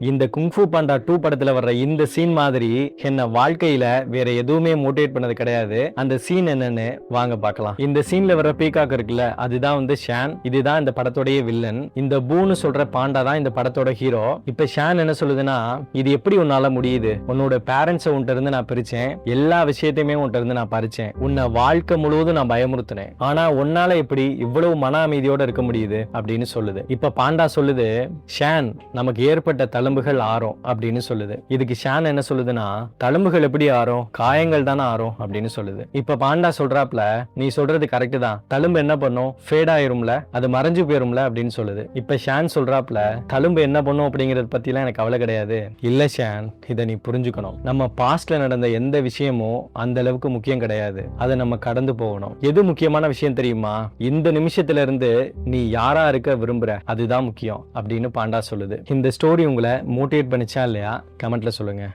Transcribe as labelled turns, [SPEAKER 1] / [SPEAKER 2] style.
[SPEAKER 1] இந்த குங்ஃபூ பாண்டா 2 படத்துல வர்ற இந்த சீன் மாதிரி என்ன வாழ்க்கையில வேற எதுவுமே மோட்டிவேட் பண்ணது கிடையாது. அந்த சீன் என்னன்னு வாங்க பார்க்கலாம். இந்த சீன்ல வர்ற பீகாக் இருக்குல்ல, அதுதான் வந்து ஷான். இதுதான் இந்த படத்தோடைய வில்லன். இந்த பூன்னு சொல்ற பாண்டா தான் இந்த படத்தோட ஹீரோ. இப்ப ஷான் என்ன சொல்லுதுன்னா, இது எப்படி உன்னால முடியுது? உன்னோட பேரண்ட்ஸை உன்கிட்ட இருந்து நான் பிரிச்சேன், எல்லா விஷயத்தையுமே உன்கிட்ட இருந்து நான் பறிச்சேன், உன்னை வாழ்க்கை முழுவதும் நான் பயமுறுத்தினேன், ஆனா உன்னால எப்படி இவ்வளவு மன அமைதியோட இருக்க முடியுது அப்படின்னு சொல்லுது. இப்ப பாண்டா சொல்லுது, ஷான் நமக்கு ஏற்பட்ட தழும்புகள் ஆறும் அப்படின்னு சொல்லுது. இதுக்கு ஷான் என்ன சொல்லுதுன்னா, தழும்புகள் எப்படி ஆறும்? காயங்கள் தானே ஆறும் அப்படின்னு சொல்லுது. இப்ப பாண்டா சொல்றாப்ல, நீ சொல்றது கரெக்ட் தான், தழும்பு என்ன பண்ணும்? ஃபேட் ஆயிரும்ல, அது மறைஞ்சு போயிரும்ல அப்படின்னு சொல்லுது. இப்ப ஷான் சொல்றாப்ல, தழும்பு என்ன பண்ணும் அப்படிங்கறத பத்தி எல்லாம் எனக்கு கவலை கிடையாது. இல்ல ஷான், இதை நீ புரிஞ்சுக்கணும். நம்ம பாஸ்ட்ல நடந்த எந்த விஷயமும் அந்த அளவுக்கு முக்கியம் கிடையாது, அதை நம்ம கடந்து போகணும். எது முக்கியமான விஷயம் தெரியுமா? இந்த நிமிஷத்துல இருந்து நீ யாரா இருக்க விரும்புற, அதுதான் முக்கியம் அப்படின்னு பாண்டா சொல்லுது. இந்த ஸ்டோரி உங்களை மோட்டிவேட் பண்ணிச்சா இல்லையா? கமெண்ட்ல சொல்லுங்க.